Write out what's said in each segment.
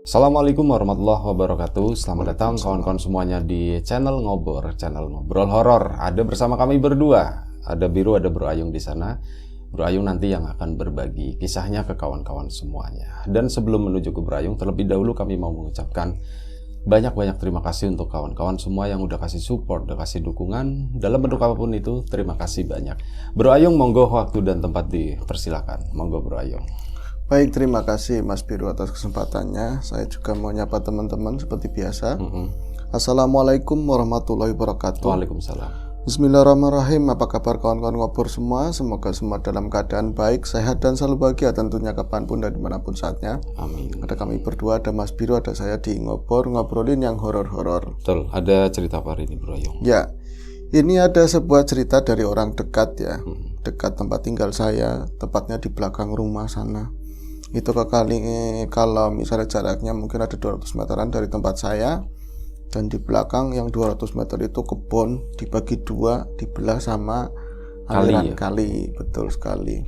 Assalamualaikum warahmatullahi wabarakatuh. Selamat datang kawan-kawan semuanya di channel Ngobor, channel ngobrol horor. Ada bersama kami berdua. Ada Biru, ada Bro Ayung di sana. Bro Ayung nanti yang akan berbagi kisahnya ke kawan-kawan semuanya. Dan sebelum menuju ke Bro Ayung, terlebih dahulu kami mau mengucapkan banyak-banyak terima kasih untuk kawan-kawan semua yang udah kasih support, udah kasih dukungan dalam bentuk apapun itu. Terima kasih banyak. Bro Ayung, monggo waktu dan tempat dipersilakan. Monggo Bro Ayung. Baik, terima kasih Mas Biru atas kesempatannya. Saya juga mau nyapa teman-teman seperti biasa. Assalamualaikum warahmatullahi wabarakatuh. Waalaikumsalam. Bismillahirrahmanirrahim. Apa kabar kawan-kawan ngobor semua? Semoga semua dalam keadaan baik, sehat, dan selalu bahagia tentunya kapanpun dan dimanapun saatnya. Amin. Ada kami berdua, ada Mas Biru, ada saya di Ngobor, ngobrolin yang horor-horor. Betul, ada cerita apa hari ini Bro Ayung? Ya, ini ada sebuah cerita dari orang dekat ya. Dekat tempat tinggal saya, tepatnya di belakang rumah sana. Itu kalau misalnya jaraknya mungkin ada 200 meteran dari tempat saya, dan di belakang yang 200 meter itu kebun dibagi dua, dibelah sama aliran kali. Betul sekali.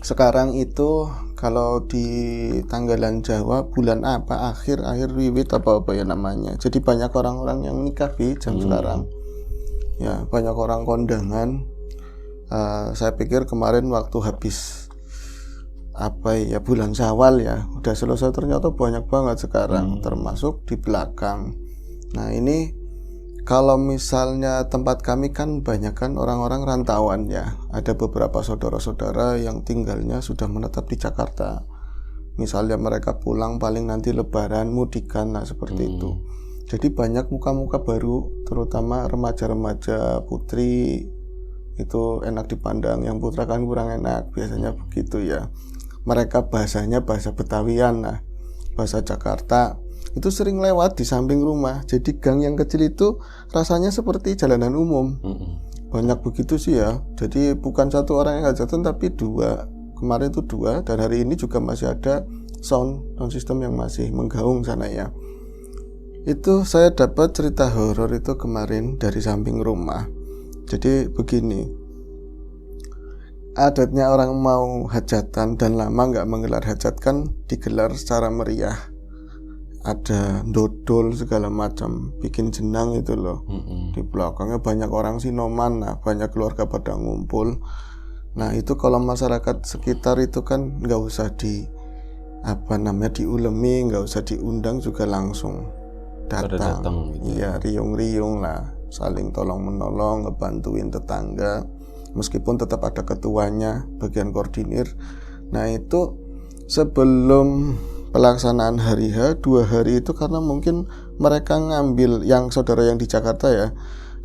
Sekarang itu kalau di tanggalan Jawa bulan apa, akhir wiwit apa ya namanya. Jadi banyak orang-orang yang nikah di jam sekarang. Ya, banyak orang kondangan. Saya pikir kemarin waktu habis bulan Syawal ya udah selesai, ternyata banyak banget sekarang, termasuk di belakang. Nah ini kalau misalnya tempat kami kan banyak kan orang-orang rantauan ya, ada beberapa saudara-saudara yang tinggalnya sudah menetap di Jakarta. Misalnya mereka pulang paling nanti lebaran, mudikan, nah seperti itu. Jadi banyak muka-muka baru, terutama remaja-remaja putri itu enak dipandang, yang putra kan kurang enak, biasanya begitu ya. Mereka bahasanya bahasa Betawian, nah bahasa Jakarta itu sering lewat di samping rumah. Jadi gang yang kecil itu rasanya seperti jalanan umum. Banyak begitu sih ya. Jadi bukan satu orang yang hajatan tapi dua. Kemarin itu dua, dan hari ini juga masih ada sound system yang masih menggaung sana ya. Itu saya dapat cerita horor itu kemarin dari samping rumah. Jadi begini, adatnya orang mau hajatan dan lama nggak menggelar hajat kan digelar secara meriah. Ada dodol segala macam, bikin jenang itu loh. Di belakangnya banyak orang sinoman, nah banyak keluarga pada ngumpul. Nah itu kalau masyarakat sekitar itu kan nggak usah diulemi, nggak usah diundang juga langsung datang gitu. Iya, riung-riung lah, saling tolong menolong, ngebantuin tetangga. Meskipun tetap ada ketuanya, bagian koordinir. Nah itu sebelum pelaksanaan hari H, 2 hari itu karena mungkin mereka ngambil, yang saudara yang di Jakarta ya,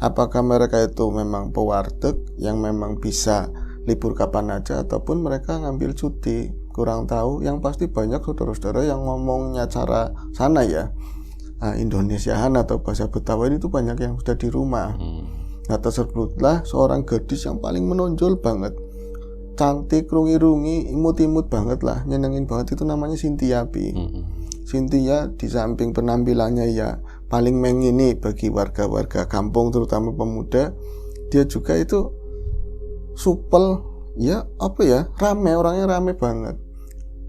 apakah mereka itu memang pewartek yang memang bisa libur kapan aja, ataupun mereka ngambil cuti, kurang tahu. Yang pasti banyak saudara-saudara yang ngomongnya cara sana ya, Indonesiaan atau bahasa Betawi itu banyak yang sudah di rumah. Nah tersebutlah seorang gadis yang paling menonjol banget, cantik, rungi-rungi, imut-imut banget lah, nyenengin banget, itu namanya Cynthia Pi. Cynthia di samping penampilannya ya paling mengini bagi warga-warga kampung, terutama pemuda, dia juga itu supel ya, rame, orangnya rame banget.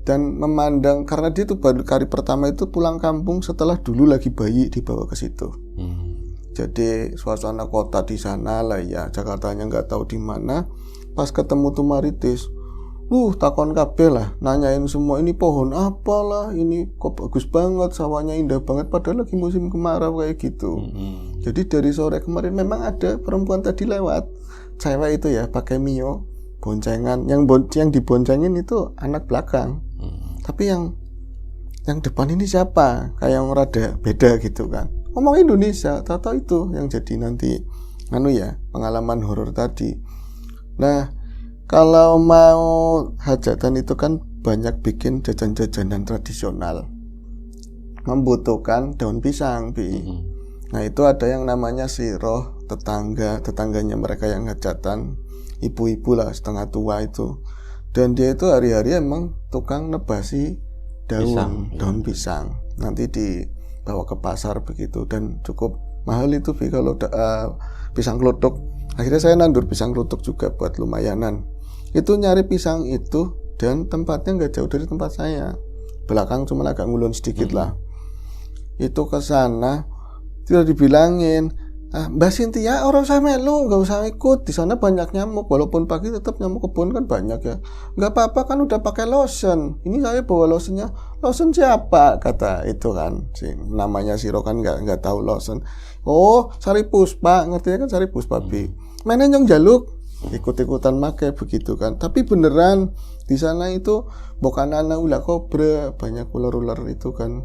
Dan memandang, karena dia tuh baru kali pertama itu pulang kampung setelah dulu lagi bayi dibawa ke situ. Jadi suasana kota di sana lah ya, Jakartanya nggak tahu di mana. Pas ketemu tuh Maritis, takon kabeh lah, nanyain semua, ini pohon apalah, ini kok bagus banget, sawahnya indah banget, padahal lagi musim kemarau kayak gitu. Jadi dari sore kemarin memang ada perempuan tadi lewat, cewek itu ya pakai mio, boncengan, yang diboncengin itu anak belakang. Tapi yang depan ini siapa? Kayak yang rada beda gitu kan. Ngomong Indonesia, tahu itu yang jadi nanti pengalaman horor tadi. Nah, kalau mau hajatan itu kan banyak bikin jajan-jajanan tradisional, membutuhkan daun pisang, Bi. Nah, itu ada yang namanya siroh, tetangganya mereka yang hajatan, ibu-ibu lah setengah tua itu. Dan dia itu hari-hari emang tukang nebasi daun pisang. Nanti dibawa ke pasar begitu, dan cukup mahal itu, Bi, kalau pisang klotok. Akhirnya saya nandur pisang klotok juga buat lumayanan. Itu nyari pisang itu, dan tempatnya nggak jauh dari tempat saya. belakang cuma agak ngulon sedikit lah. Itu ke sana tidak dibilangin, Mbak Cynthia orang usah melu, nggak usah ikut, di sana banyak nyamuk, walaupun pagi tetap nyamuk kebun kan banyak ya. Nggak apa-apa kan udah pakai lotion, ini saya bawa lotionnya. Lotion siapa, kata itu kan, namanya Siro kan nggak tahu lotion. Oh Sari Puspa, ngertinya kan Sari Puspa bi, mana nyong jaluk, ikut-ikutan make begitu kan. Tapi beneran di sana itu bukan anak ular kobra, banyak ular-ular itu kan,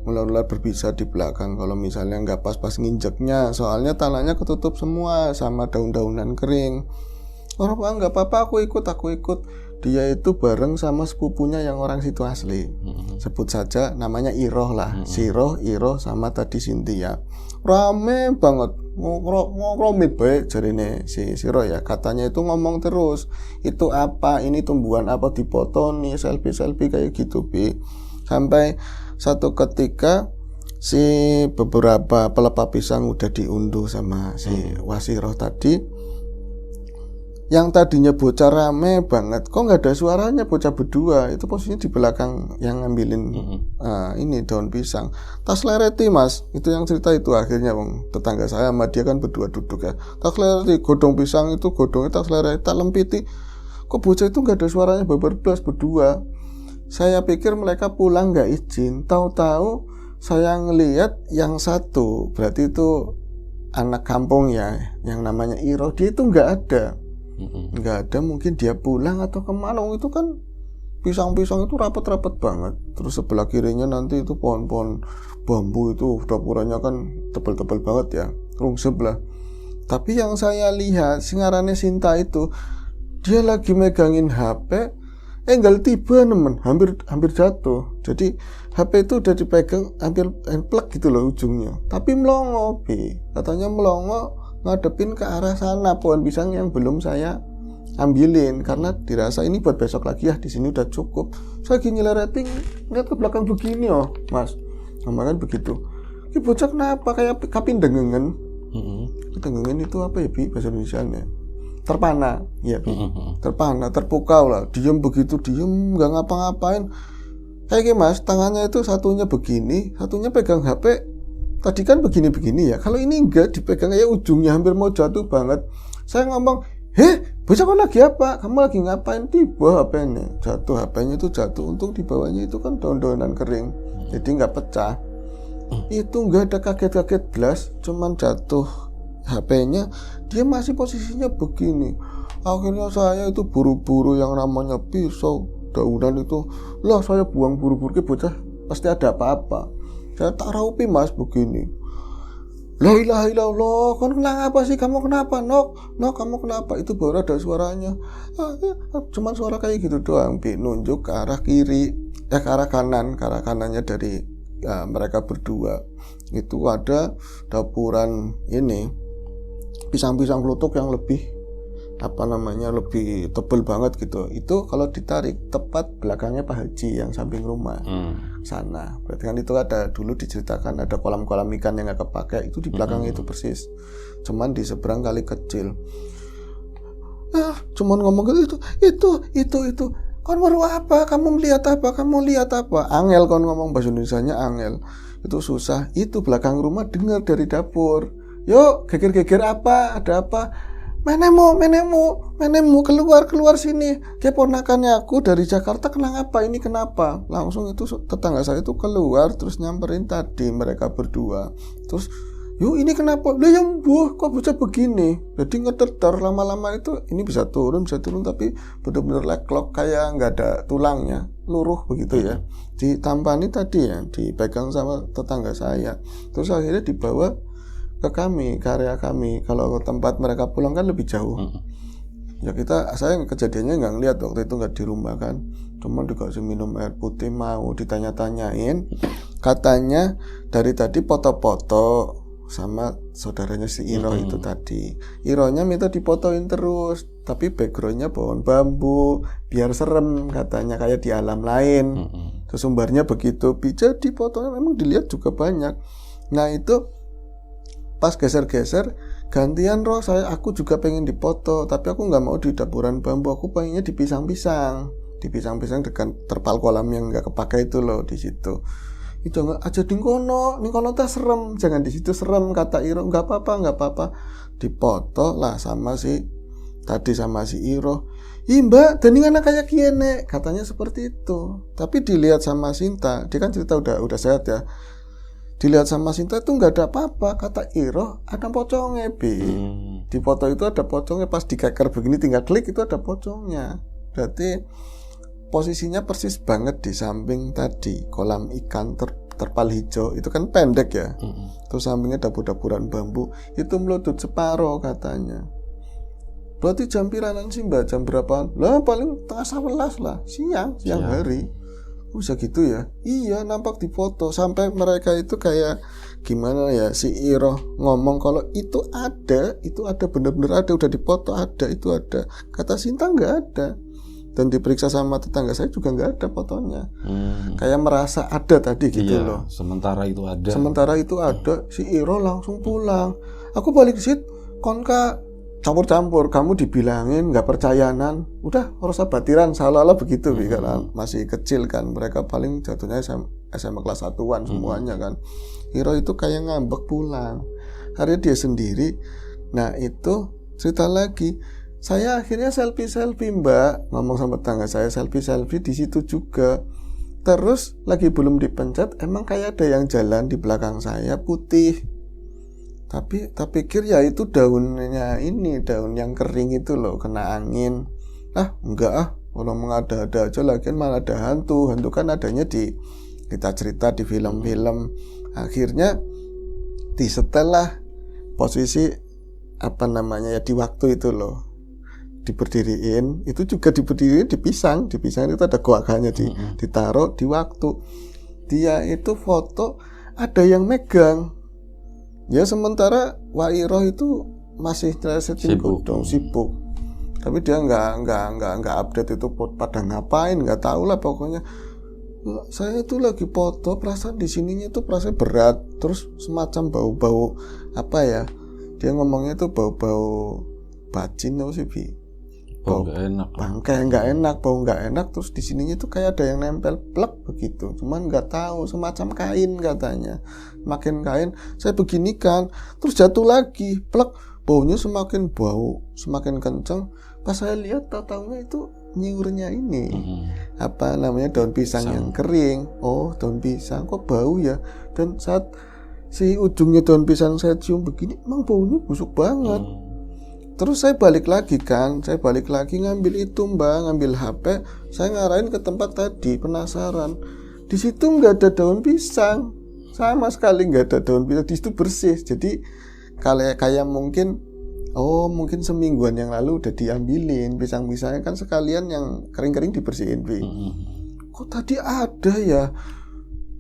ular-ular berbisa di belakang. Kalau misalnya nggak pas nginjeknya, soalnya tanahnya ketutup semua sama daun-daunan kering. Orang nggak apa-apa, aku ikut. Dia itu bareng sama sepupunya yang orang situ asli. Sebut saja namanya Iroh lah. Siroh, Iroh sama tadi Cynthia. Rame banget, ngobrol baik jarine si Siroh ya. Katanya itu ngomong terus, itu apa, ini tumbuhan apa, dipoto nih, selfie kayak gitu bi. Sampai satu ketika si beberapa pelepah pisang udah diunduh sama si Wasiroh tadi, yang tadinya bocah rame banget, kok nggak ada suaranya, bocah berdua itu posisinya di belakang yang ngambilin ini daun pisang. Tas lereti mas, itu yang cerita itu akhirnya tetangga saya sama dia kan berdua duduk ya. Tas lereti, godong pisang itu godongnya tas lereti, tak lempiti, kok bocah itu nggak ada suaranya, berberdua berdua. Saya pikir mereka pulang nggak izin, tahu-tahu saya ngelihat yang satu, berarti itu anak kampung ya, yang namanya Iroh, dia itu nggak ada, mungkin dia pulang atau kemana. Itu kan pisang-pisang itu rapat-rapat banget, terus sebelah kirinya nanti itu pohon-pohon bambu, itu dapurnya kan tebal-tebal banget ya, rungsep lah. Tapi yang saya lihat singarannya Sinta itu, dia lagi megangin HP, enggak tiba nemen, hampir jatuh. Jadi HP itu udah dipegang hampir plek gitu loh ujungnya, tapi melongo katanya melongo ngadepin ke arah sana pohon pisang yang belum saya ambilin, karena dirasa ini buat besok lagi ya, di sini udah cukup. Saya lagi nyelerating, lihat ke belakang begini mas, ngomongin begitu, ini bocah kenapa kayak kapin dengengen. Dengengen itu apa ya bi bahasa Indonesianya? Terpana ya bi. Terpana, terpukau lah, diem nggak ngapa-ngapain kayak mas, tangannya itu satunya begini, satunya pegang HP. Tadi kan begini-begini ya, kalau ini enggak dipegang kayak ujungnya hampir mau jatuh banget. Saya ngomong, bocah kau lagi apa? Kamu lagi ngapain? Tiba HP-nya itu jatuh. Untung di bawahnya itu kan daun-daunan kering, jadi nggak pecah. Itu nggak ada kaget-kaget belas, cuman jatuh HP-nya. Dia masih posisinya begini. Akhirnya saya itu buru-buru, yang namanya pisau daunan itu lah saya buang buru-buru, ke bocah pasti ada apa-apa. Saya tak raupi mas begini. La ilaha illallah, kan kenapa sih, kamu kenapa nok kamu kenapa? Itu baru ada suaranya. Cuman suara kayak gitu doang bi, nunjuk ke arah kiri, ke arah kanannya dari mereka berdua. Itu ada dapuran ini pisang-pisang kelutuk yang lebih lebih tebal banget gitu. Itu kalau ditarik tepat belakangnya Pak Haji yang samping rumah sana. Berarti kan itu ada dulu diceritakan ada kolam-kolam ikan yang nggak kepake, itu di belakangnya itu persis. Cuman di seberang kali kecil. Cuman ngomong gitu, itu. Kon baru apa? Kamu lihat apa? Angel, kon ngomong bahasa Indonesianya angel. Itu susah. Itu belakang rumah dengar dari dapur. Yuk, geger-geger apa? Ada apa? Menemu keluar sini. Keponakannya aku dari Jakarta, kenapa? Langsung itu tetangga saya itu keluar, terus nyamperin tadi mereka berdua. Terus, yuk ini kenapa? Lah yang kok bisa begini? Jadi ngetetar lama-lama itu, ini bisa turun tapi benar-benar leklok kayak nggak ada tulangnya, luruh begitu ya. Ditampani tadi ya, dipegang sama tetangga saya. Terus akhirnya dibawa ke area kami. Kalau ke tempat mereka pulang kan lebih jauh. Ya saya kejadiannya nggak ngeliat waktu itu, nggak di rumah kan. Cuma dikasih minum air putih, mau ditanya-tanyain. Katanya dari tadi foto-foto sama saudaranya si Iroh itu tadi. Irohnya minta dipotoin terus, tapi backgroundnya pohon bambu, biar serem katanya kayak di alam lain. Sesumbarnya begitu. Jadi fotonya memang dilihat juga banyak. Nah itu pas geser-geser gantian aku juga pengen dipoto, tapi aku nggak mau di dapuran bambu, aku pengennya di pisang-pisang. dipisang-pisang dengan terpal kolam yang nggak kepakai itu loh di situ. Itu nggak aja di kono teh serem, jangan di situ serem, kata Iro. Nggak apa-apa, dipoto lah sama si Iro. Ih mbak, dan anak kayak kiene, katanya seperti itu. Tapi dilihat sama Sinta, dia kan cerita udah sehat ya. Dilihat sama Sinta itu nggak ada apa-apa, kata Iro ada pocongnya bi. Di foto itu ada pocongnya, pas dikeker begini tinggal klik itu ada pocongnya. Berarti posisinya persis banget di samping tadi kolam ikan terpal hijau itu kan pendek ya. Terus sampingnya dapur-dapuran bambu itu melutut separuh katanya. Berarti jam piranan sih mbak, jam berapa? Lah paling 10:30 lah, siang hari. Bisa gitu ya? Iya, nampak di foto. Sampai mereka itu kayak gimana ya, si Iro ngomong kalau itu ada bener-bener ada, udah dipoto ada, itu ada. Kata Sinta nggak ada. Dan diperiksa sama tetangga saya juga nggak ada fotonya. Kayak merasa ada tadi gitu loh. Sementara itu ada. Si Iro langsung pulang. Aku balik ke situ, konka campur-campur. Kamu dibilangin nggak percayanan, udah rasa batiran salah begitu. Karena masih kecil kan, mereka paling jatuhnya SMA kelas 1-an semuanya kan. Iro itu kayak ngambek pulang. Akhirnya dia sendiri. Nah itu cerita lagi. Saya akhirnya selfie mbak, ngomong sama tetangga saya selfie di situ juga. Terus lagi belum dipencet, emang kayak ada yang jalan di belakang saya putih. Tapi tak pikir ya itu daunnya ini, daun yang kering itu loh, kena angin. Enggak orang mengada-ada aja, lagian malah ada hantu kan adanya di kita cerita di film-film. Akhirnya disetel lah posisi di waktu itu loh. Diberdiriin, itu juga diberdiriin dipisang itu ada goakanya ditaruh di waktu. Dia itu foto ada yang megang. Ya sementara Wairo itu masih sibuk. Tapi dia nggak update itu pada ngapain, nggak tahu lah pokoknya. Saya itu lagi foto, perasaan di sininya itu perasaan berat, terus semacam bau-bau apa ya? Dia ngomongnya itu bau-bau bacin apa sih bi? Bau nggak enak, terus di sininya tuh kayak ada yang nempel plek begitu, cuman nggak tahu, semacam kain katanya. Makin kain saya beginikan, terus jatuh lagi plek, baunya semakin kencang. Pas saya lihat tahu-taunya itu nyiurnya ini daun pisang yang kering. Oh daun pisang kok bau ya. Dan saat si ujungnya daun pisang saya cium begini, emang baunya busuk banget. Terus saya balik lagi ngambil itu mbak, ngambil HP, saya ngarahin ke tempat tadi, penasaran. Di situ nggak ada daun pisang, sama sekali nggak ada daun pisang. Di situ bersih. Jadi kayak mungkin semingguan yang lalu udah diambilin pisang-pisangnya kan, sekalian yang kering-kering dibersihin. Kok tadi ada ya?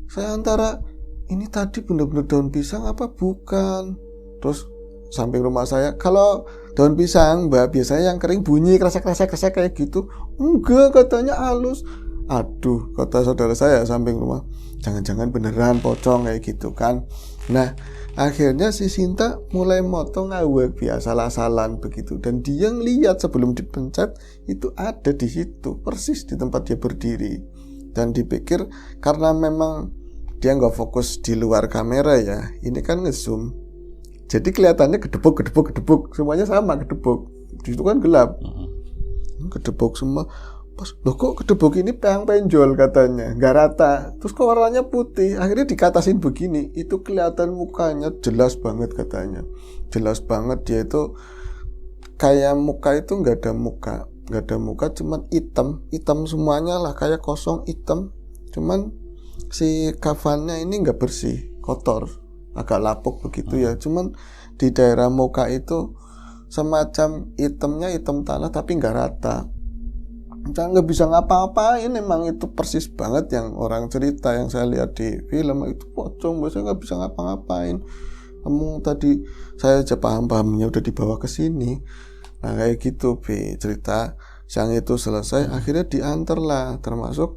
Saya antara ini tadi bener-bener daun pisang apa bukan? Terus samping rumah saya, kalau daun pisang mbak biasanya yang kering bunyi kresek kayak gitu. Enggak, katanya halus. Aduh, kata saudara saya samping rumah, jangan-jangan beneran pocong kayak gitu kan. Nah akhirnya si Sinta mulai motong ngawek biasa salah-salan begitu, dan dia ngeliat sebelum dipencet itu ada di situ persis di tempat dia berdiri. Dan dipikir karena memang dia nggak fokus di luar kamera ya, ini kan ngezoom, jadi kelihatannya gedebuk, semuanya sama gedebuk. Di situ kan gelap, gedebuk semua. Pas, loh kok gedebuk ini penjol katanya, nggak rata. Terus kok warnanya putih. Akhirnya dikatasin begini, itu kelihatan mukanya jelas banget katanya. Jelas banget dia itu kayak muka itu nggak ada muka, cuman hitam semuanya lah, kayak kosong hitam. Cuman si kafannya ini nggak bersih, kotor, agak lapuk begitu ya. Cuman di daerah muka itu semacam hitam tanah tapi nggak rata. Nggak bisa ngapa-ngapain, emang itu persis banget yang orang cerita yang saya lihat di film itu pocong, biasanya nggak bisa ngapa-ngapain. Kamu tadi saya aja paham-pahamnya udah dibawa ke sini. Nah kayak gitu cerita. Siang itu selesai, akhirnya diantar lah, termasuk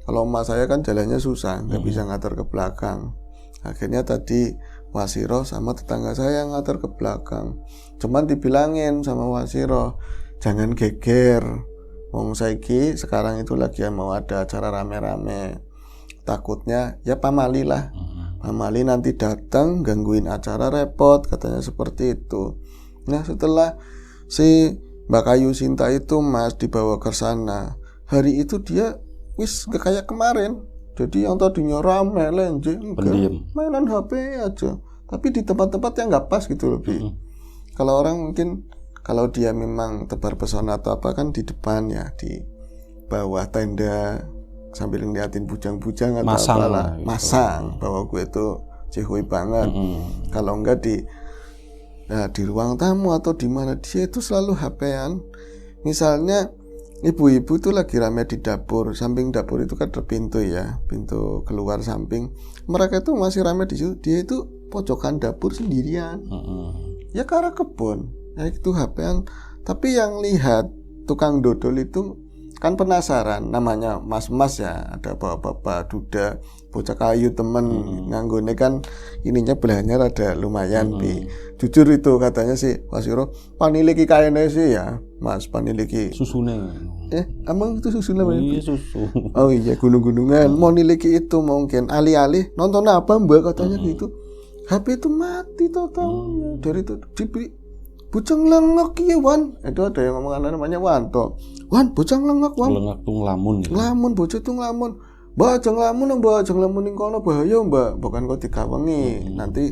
kalau emak saya kan jalannya susah, nggak bisa ngantar ke belakang. Akhirnya tadi Wasiro sama tetangga saya ngantar ke belakang. Cuman dibilangin sama Wasiro, jangan geger. Wong saiki sekarang itu lagi mau ada acara rame-rame. Takutnya ya pamali lah. Pamali nanti datang gangguin acara repot, katanya seperti itu. Nah, setelah si Mbak Ayu Sinta itu Mas dibawa ke sana, hari itu dia wis kayak kemarin. Jadi yang tadinya rame lenje enggak, mainan HP aja. Tapi di tempat-tempat yang nggak pas gitu loh, Bi. Kalau orang mungkin kalau dia memang tebar pesona atau apa kan di depan ya, di bawah tenda sambil ngeliatin bujang-bujang atau apalah, gitu. Masang bahwa gue itu cihuy banget. Kalau enggak di ruang tamu atau di mana, dia itu selalu HP-an. Misalnya ibu-ibu tuh lagi rame di dapur, samping dapur itu kan ada pintu ya, pintu keluar samping. Mereka itu masih rame di situ, dia itu pojokan dapur sendirian. Ya ke arah kebun, ya itu HP-an. Tapi yang lihat tukang dodol itu kan penasaran, namanya mas-mas ya, ada bapak-bapak duda, bocah kayu temen nganggone kan ininya belahannya rada lumayan Bi. Jujur itu katanya sih Wasiro paniliki kayane sih ya Mas, paniliki susune. Emang itu susune Mas? Iya susu. Oh iya, gunung-gunungan. Mau niliki itu mungkin alih-alih nonton apa Mbak katanya gitu. HP itu mati totalnya. Dari itu diberi bocang lengek ya Wan. Itu ada yang ngomong namanya Wanto. Wan, bocang lengek Wan. Lengek tuh ngelamun gitu. Ngelamun, bocah tuh ngelamun. Mbak, jangan ngelamun ning kono bahaya Mbak. Bukan kok dikawengi. Nanti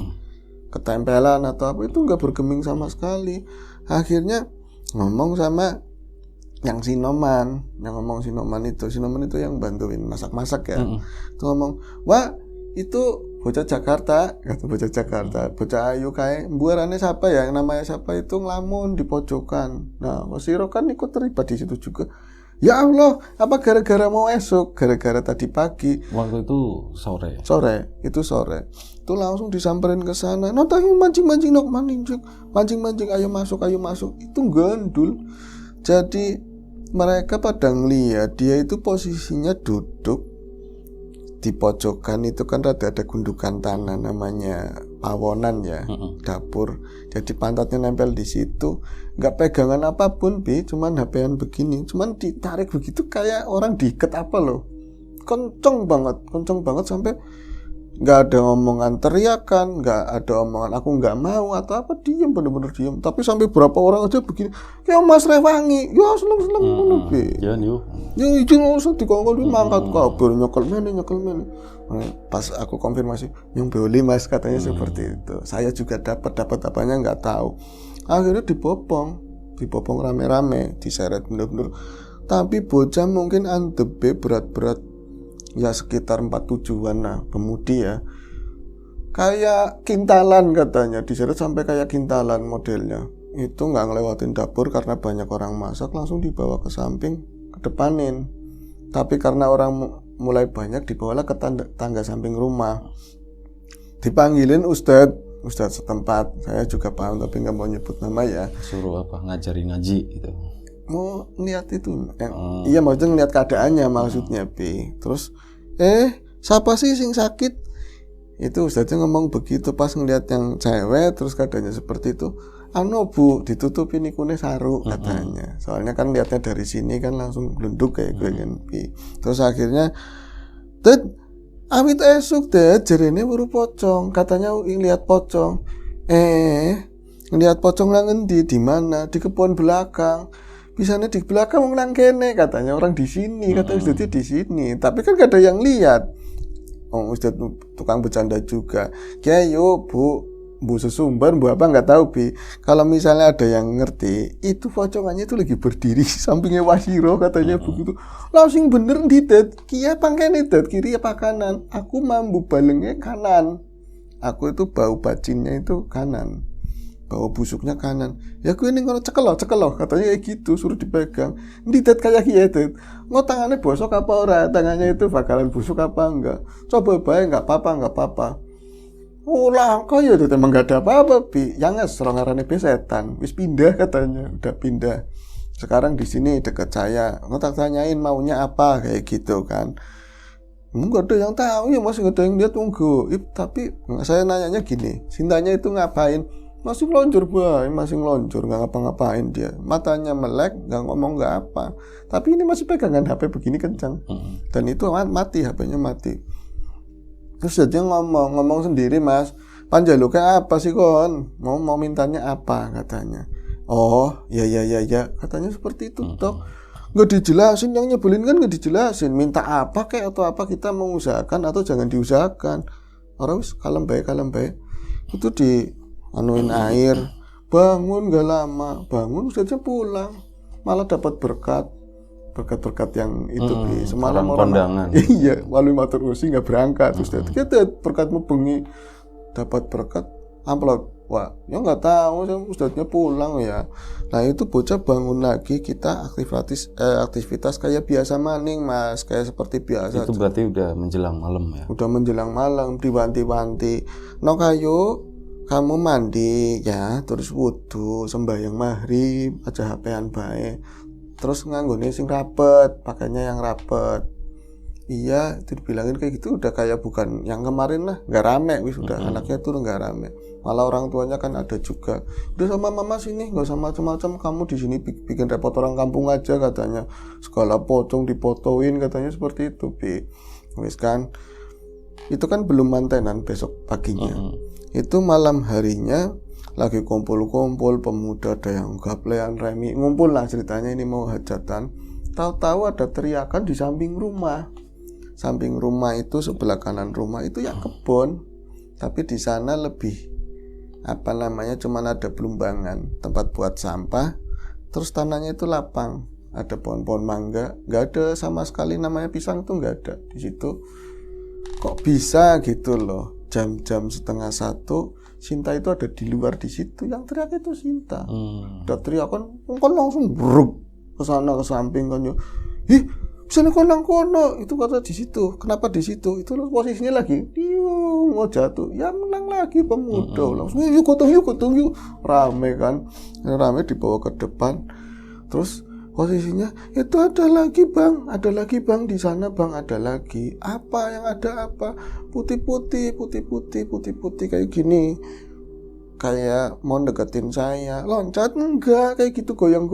ketempelan atau apa, itu enggak bergeming sama sekali. Akhirnya ngomong sama yang Sinoman, Sinoman itu yang bantuin masak-masak ya. Itu ngomong, "Wah, itu bocah Jakarta," kata bocah Jakarta, bocah ayu kae, mbuarane siapa ya, namanya siapa itu ngelamun di pojokan. Nah, Wasiro kan ikut terlibat di situ juga. Ya Allah, apa gara-gara mau esok, gara-gara tadi pagi. Waktu itu sore. Itu langsung disamperin ke sana. Nonton mancing-mancing, ayo masuk. Itu gandul. Jadi mereka pada ngeliat dia itu posisinya duduk di pojokan, itu kan ada gundukan tanah namanya pawonan ya, dapur. Jadi pantatnya nempel di situ, nggak pegangan apapun Bi, cuman HP-an begini, cuman ditarik begitu kayak orang diikat apa loh, kenceng banget sampai nggak ada omongan teriakan, nggak ada omongan aku nggak mau atau apa, diem, bener-bener diem. Tapi sampai berapa orang aja begini, kayak Mas Rewangi, ya seneng Bi. Ya niu. Ya itu langsung dikongkol mangkat kabur, nyekel mene. Pas aku konfirmasi, yang beli Mas katanya seperti itu. Saya juga dapat apanya nggak tahu. Akhirnya dibopong rame-rame, diseret bener-bener. Tapi bocah mungkin antebe berat ya sekitar 47-an lah, pemudi ya. Kayak kintalan katanya, diseret sampai kayak kintalan modelnya. Itu nggak ngelewatin dapur karena banyak orang masak, langsung dibawa ke samping, ke depanin. Tapi karena orang mulai banyak, dibawalah ke tangga samping rumah. Dipanggilin Ustadz setempat, saya juga paham tapi nggak mau nyebut nama ya. Suruh apa, ngajarin ngaji gitu. Mau lihat itu, iya maksudnya ngeliat keadaannya maksudnya Bi. Terus siapa sih sing sakit? Itu Ustadznya ngomong begitu pas ngeliat yang cewek terus keadaannya seperti itu. Bu, ditutupin ikune sarung katanya. Soalnya kan lihatnya dari sini kan langsung glunduk kayak gue kan Bi. Terus akhirnya awit esuk jerene buru pocong, katanya ngeliat pocong. Ngeliat pocong lah ngendi, di mana? Di kebun belakang. Bisanya di belakang mau nang kene, katanya orang di sini, kata Ustadznya di sini. Tapi kan gak ada yang lihat. Ustadz tukang bercanda juga. Kayak yo Bu sesumbar, Bu apa nggak tahu Bi. Kalau misalnya ada yang ngerti, itu pocongannya itu lagi berdiri sampingnya Wasiro katanya begitu. Langsung bener didet, kia pangkene det kiri apa kanan. Aku mambu balengnya kanan. Aku itu bau bacinnya itu kanan. Bau busuknya kanan. Ya aku ini kalau cekeloh katanya kayak gitu, suruh dipegang. Didet kayak gitu. Tangannya bosok apa ora? Tangannya itu bakalan busuk apa enggak? Coba bae enggak apa-apa. Ulah kok ya emang gak ada apa-apa Bi. Yang serongarane setan wis pindah katanya, udah pindah. Sekarang di sini dekat saya. Tak tanyain maunya apa kayak gitu kan. Enggak ada yang tahu ya Mas, enggak ada yang lihat Tapi saya nanyanya gini, Sintanya itu ngapain? Masih ngelonjor bae, masih ngelonjor, nggak ngapa-ngapain dia. Matanya melek, nggak ngomong nggak apa. Tapi ini masih pegangan HP begini kencang. Dan itu mati, HP-nya mati. Terus dia ngomong sendiri, Mas. Panjalu kayak apa sih kon? Mau mintanya apa katanya? Oh, ya, katanya seperti itu toh. Nggak dijelasin, yang nyebelin kan nggak dijelasin. Minta apa kayak atau apa, kita mengusahakan atau jangan diusahakan. Orang wis kalem baik. Itu di anuin air, bangun gak lama, bangun saja pulang, malah dapat berkat yang itu semalam orang iya walau matur usi nggak berangkat terus kita berkatmu bengi dapat berkat amplop, wah ya nggak tahu ustadznya pulang ya. Nah itu bocah bangun lagi, kita aktivitas kayak biasa maning Mas, kayak seperti biasa. Itu berarti udah menjelang malam ya? Udah menjelang malam, diwanti-wanti, no kayu kamu mandi ya, terus wudu, sembahyang maghrib, aja HP-an bae. Terus nganggone sing rapet, pakainya yang rapet. Iya, itu dibilangin kayak gitu udah kayak bukan yang kemarin lah, nggak rame, wis udah anaknya tuh nggak rame. Malah orang tuanya kan ada juga. Udah sama mama sini, nggak sama macam-macam, kamu di sini bikin repot orang kampung aja katanya. Segala pocong dipotoin katanya seperti itu, Bi. Wis kan. Itu kan belum mantenan besok paginya. Itu malam harinya lagi kumpul-kumpul pemuda, ada yang gaplean remi, ngumpul lah ceritanya ini mau hajatan. Tahu-tahu ada teriakan di samping rumah. Samping rumah itu sebelah kanan rumah itu ya kebun. Tapi di sana lebih cuman ada belumbangan, tempat buat sampah. Terus tanahnya itu lapang, ada pohon-pohon mangga, nggak ada sama sekali namanya pisang tuh nggak ada di situ. Kok bisa gitu loh? Jam-jam 12:30 Sinta itu ada di luar di situ, yang teriak itu Sinta. Udah teriakan kan langsung bruk ke sana ke samping kan yo. Ih, sana kono itu kata di situ. Kenapa di situ? Itu posisinya lagi mau jatuh. Ya menang lagi pemuda. Langsung yuk gotong yuk. Rame kan. Rame dibawa ke depan. Terus posisinya itu ada lagi bang di sana bang, ada lagi apa yang ada apa putih kayak gini, kayak mau deketin saya, loncat enggak kayak gitu, goyang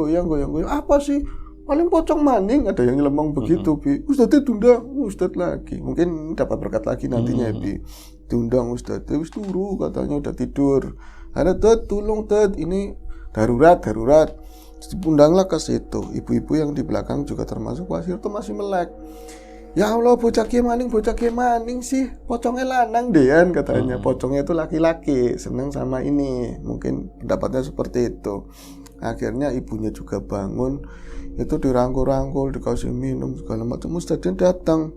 apa sih, paling pocong maning, ada yang nyelemong begitu Bi. Ustadz diundang, Ustadz lagi mungkin dapat berkat lagi nantinya Bi. Diundang Ustadz, wis turu katanya udah tidur, ada tolong ini darurat. Diundanglah ke situ. Ibu-ibu yang di belakang juga termasuk Wasir itu masih melek. Ya Allah, bocah ki maning sih, pocongnya lanang dean katanya. Pocongnya itu laki-laki, seneng sama ini. Mungkin pendapatnya seperti itu. Akhirnya ibunya juga bangun, itu dirangkul-rangkul, dikasih minum segala macam. Ustadznya datang.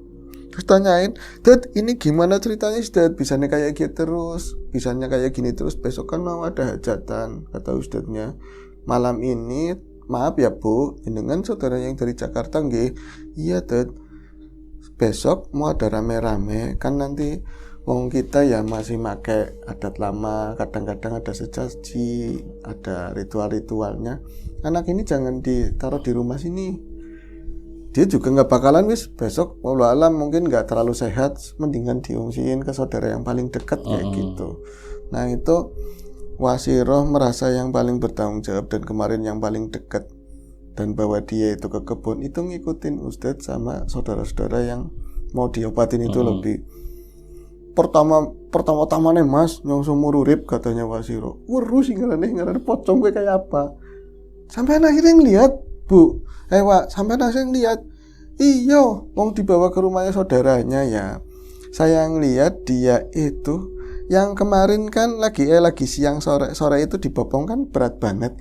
Terus tanyain, Dad ini gimana ceritanya Ustadz? Bisanya kayak gitu terus, bisanya kayak gini terus, besok kan mau ada hajatan, kata Ustadznya. Malam ini, maaf ya Bu, dengan saudara yang dari Jakarta nggih. Iya Dad, besok mau ada rame-rame, kan nanti wong kita ya masih pakai adat lama, kadang-kadang ada sesaji, ada ritual-ritualnya. Anak ini jangan ditaruh di rumah sini. Dia juga nggak bakalan besok wallahu alam mungkin nggak terlalu sehat, mendingan diungsiin ke saudara yang paling dekat kayak gitu. Nah itu Wasiroh merasa yang paling bertanggung jawab dan kemarin yang paling dekat, dan bawa dia itu ke kebun itu ngikutin Ustadz sama saudara-saudara yang mau diobatin itu lebih. Pertama nih Mas nyong seumur urip katanya Wasiroh. Weru sih ngarane pocong gue kayak apa. Sampai akhirnya ngeliat Bu. Wak, sampai akhirnya ngeliat. Iyo, wong dibawa ke rumahnya saudaranya ya. Saya ngeliat dia itu yang kemarin kan lagi siang sore itu dibopong kan berat banget.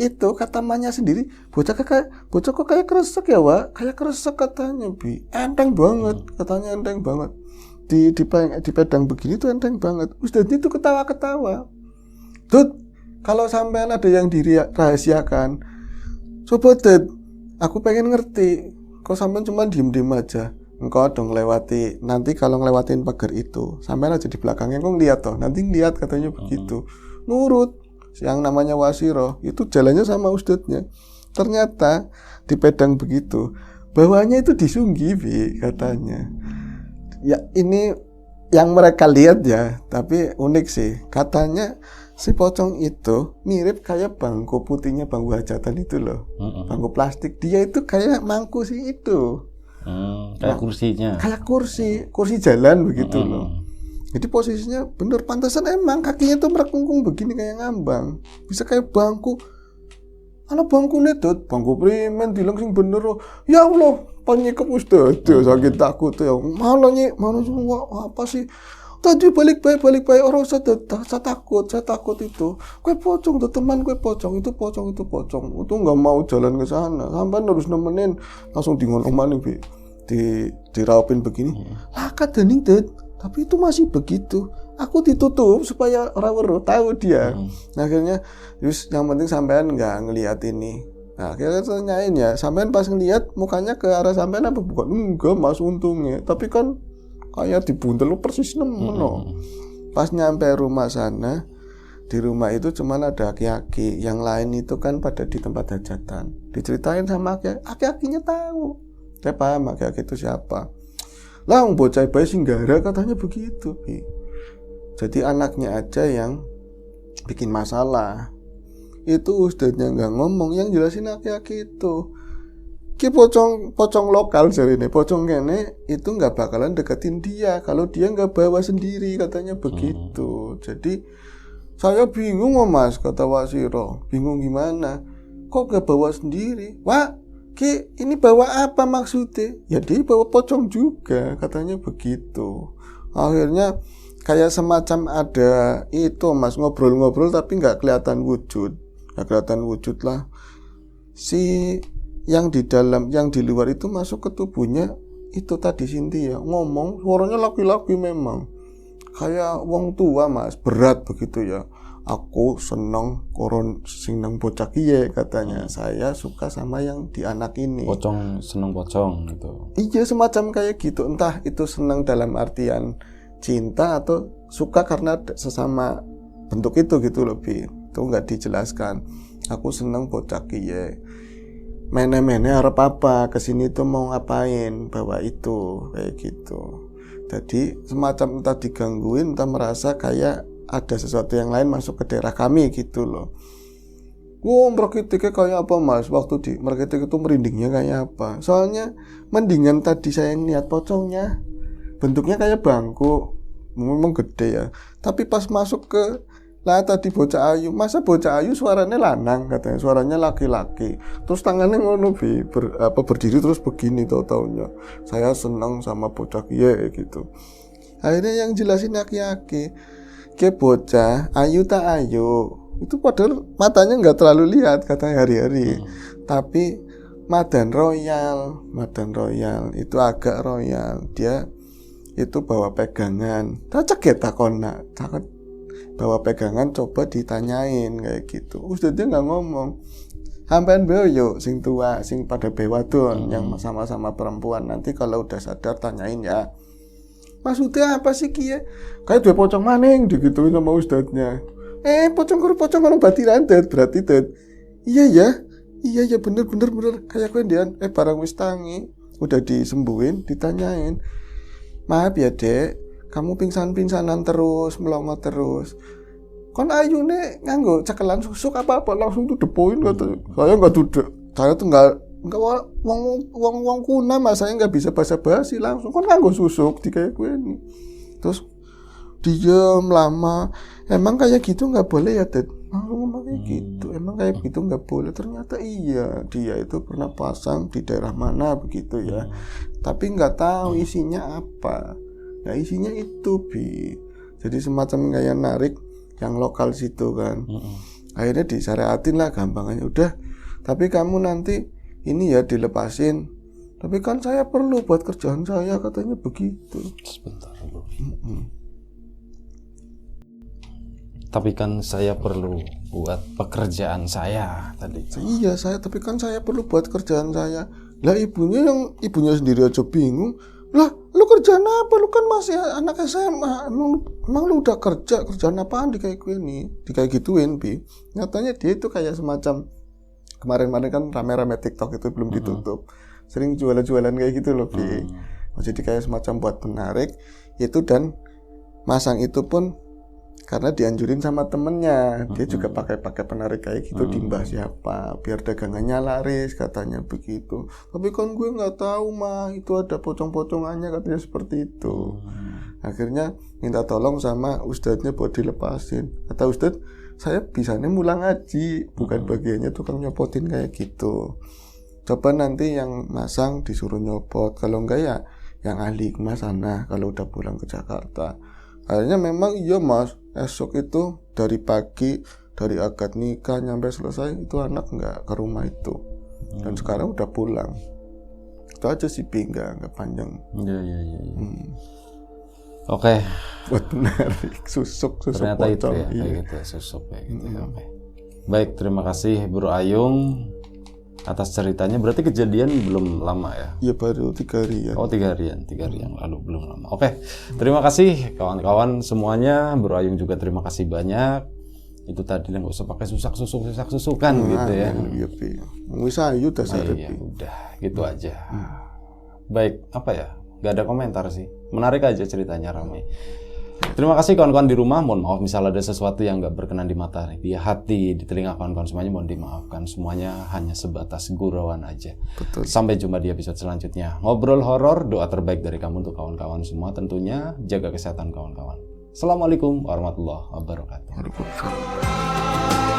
Itu kata mamanya sendiri, bocah kok kayak kresek ya Wak, kayak kresek katanya Bi. Enteng banget, katanya enteng banget. Di pedang begini tuh enteng banget. Ustadz itu ketawa-ketawa. Dut, kalau sampean ada yang dirahasiakan, coba Dut, aku pengen ngerti. Kok sampean cuma diem-diem aja? Engkau dong lewati, nanti kalau ngelewatin pagar itu sampai aja di belakangnya kok ngeliat toh, nanti ngeliat katanya begitu. Nurut, yang namanya Wasiroh itu jalannya sama ustadznya. Ternyata di pedang begitu, bawahnya itu disunggi Bi, katanya. Ya ini yang mereka lihat ya, tapi unik sih. Katanya Si pocong itu mirip kayak bangku putihnya bangku hajatan itu loh. Bangku plastik. Dia itu kayak mangku si itu. Kayak kursinya. Kayak kursi jalan begitu loh. Jadi posisinya bener, pantasan emang kakinya tuh merekungkung begini kayak ngambang. Bisa kayak bangku. Ana bangku nedot, bangku primen dilang sing bener. Ya Allah, panyikep wis dadi sakit takut ya. Malah semua apa sih? Tadi balik baik orang saya takut itu. Kue pocong tuh teman, kue pocong itu nggak mau jalan ke sana. Sampai harus nemenin, langsung dingonomanin diraupin begini. Lah kadening det. Tapi itu masih begitu. Aku ditutup supaya orang weruh tahu dia. Nah, akhirnya yang penting sampean nggak ngelihat ini. Nah, akhirnya tanyain ya, sampean pas ngelihat mukanya ke arah sampean apa bukan? Enggak mas, untungnya. Tapi kan kayak dibuntel persis nemen. Pas nyampe rumah sana, di rumah itu cuman ada aki-aki. Yang lain itu kan pada di tempat hajatan. Diceritain sama aki-akinya tahu. Saya paham aki-aki itu siapa. Lah bocah bayi singgara katanya begitu. Jadi anaknya aja yang bikin masalah. Itu ustadznya nggak ngomong, yang jelasin aki-aki itu. Ki pocong lokal jadi ini, pocong kene itu nggak bakalan deketin dia kalau dia nggak bawa sendiri, katanya begitu. Jadi saya bingung mas, kata Wasiro. Bingung gimana? Kok nggak bawa sendiri? Wah, Ki, ini bawa apa maksudnya? Ya dia bawa pocong juga, katanya begitu. Akhirnya kayak semacam ada itu mas, ngobrol-ngobrol tapi nggak kelihatan wujud lah. Si yang di dalam, yang di luar itu masuk ke tubuhnya itu tadi Cynthia ngomong, suaranya laki-laki memang kayak wong tua mas, berat begitu ya. Aku seneng bocah kiye, katanya. Saya suka sama yang di anak ini. Pocong seneng pocong gitu. Iya, semacam kayak gitu. Entah itu seneng dalam artian cinta atau suka karena sesama bentuk itu gitu lebih. Itu nggak dijelaskan. Aku seneng bocah kiye. Mene-mene harap apa? Kesini tuh mau ngapain? Bawa itu kayak gitu. Jadi semacam entah digangguin, entah merasa kayak ada sesuatu yang lain masuk ke daerah kami gitu loh. Wow, merketiknya kayak apa mas? Waktu di merketik itu merindingnya kayak apa? Soalnya mendingan tadi saya ngeliat pocongnya bentuknya kayak bangku, memang gede ya. Tapi pas masuk ke tadi bocah ayu, masa bocah ayu suaranya lanang, katanya suaranya laki-laki. Terus tangannya ngono berdiri terus begini taunya. Saya senang sama bocah kiye gitu. Akhirnya yang jelasin aki-aki. Ke bocah ayu tak ayu itu padahal matanya nggak terlalu lihat, katanya hari-hari. Tapi madan royal itu agak royal. Dia itu bawa pegangan, tak ceket takona, takut bawa pegangan, coba ditanyain kayak gitu. Ustadznya nggak ngomong. Sampean boyo sing tua, sing pada bewadon yang sama-sama perempuan, nanti kalau udah sadar tanyain ya. Maksudnya apa sih kia? Kayak dua pocong maning digituin sama ustadznya. Pocong orang batiran det, berarti det. Iya ya bener kayak kendian. Barang wis tangi udah disembuhin, ditanyain. Maaf ya dek, kamu pingsan-pingsanan terus, melongo terus. Kon ayune nganggo cekelan susuk apa langsung tuh depoin, kata. Saya nggak duduk, saya tuh nggak wong kuna mas, saya nggak bisa basa-basi, langsung kan nganggo susuk di kayak gue nih. Terus diem lama, emang kayak gitu nggak boleh ya Ted? Langsung ngomong kayak gitu, emang kayak gitu nggak boleh. Ternyata iya, dia itu pernah pasang di daerah mana begitu ya, tapi nggak tahu isinya apa. Ya isinya itu jadi semacam kayak narik yang lokal situ kan. Akhirnya disyariatin lah gampangnya, udah tapi kamu nanti ini ya dilepasin, tapi kan saya perlu buat kerjaan saya, katanya begitu. Sebentar dulu. Tapi kan saya perlu buat pekerjaan saya tadi. Iya tapi kan saya perlu buat kerjaan saya. Lah ibunya sendiri aja bingung. Lah lu kerjaan apa? Lu kan masih anak SMA. Emang lu udah kerjaan apaan di kayak gue nih? Di kayak gituin Nyatanya dia itu kayak semacam kemarin kan rame-rame TikTok itu belum ditutup, sering jualan-jualan kayak gitu loh Jadi kayak semacam buat menarik itu, dan masang itu pun karena dianjurin sama temennya, dia juga pakai penarik kayak gitu di Mbah siapa, biar dagangannya laris katanya begitu. Tapi kan gue nggak tahu mah itu ada pocong-pocongannya katanya seperti itu. Akhirnya minta tolong sama ustadznya buat dilepasin. Kata ustadz, saya bisanya mulang ngaji, bukan bagiannya tukang nyopotin kayak gitu. Coba nanti yang masang disuruh nyopot, kalau enggak ya yang ahli hikmah sana kalau udah pulang ke Jakarta. Akhirnya memang iya mas, esok itu dari pagi, dari akad nikah nyampe selesai itu anak nggak ke rumah itu. Dan sekarang udah pulang. Itu aja sih nggak panjang. Iya. Oke. Buat menarik susuk ternyata pocong. Itu ya, kayak gitu ya, susuk kayak gitu ya. Oke. Baik, terima kasih Bro Ayung atas ceritanya. Berarti kejadian belum lama ya? Iya, baru 3 hari ya. Oh, 3 harian lalu, belum lama. Oke, terima kasih kawan-kawan semuanya. Bro Ayung juga terima kasih banyak. Itu tadi nggak usah pakai susukan gitu ya. Iya, bisa ayu dasar. Iya, udah gitu aja. Baik, apa ya? Gak ada komentar sih. Menarik aja ceritanya, ramai. Terima kasih kawan-kawan di rumah. Mohon maaf misal ada sesuatu yang gak berkenan di mata, di hati, di telinga kawan-kawan semuanya, mohon dimaafkan. Semuanya hanya sebatas gurauan aja. Betul. Sampai jumpa di episode selanjutnya. Ngobrol horor, doa terbaik dari kamu untuk kawan-kawan semua. Tentunya jaga kesehatan kawan-kawan. Assalamualaikum warahmatullahi wabarakatuh. Waalaikumsalam.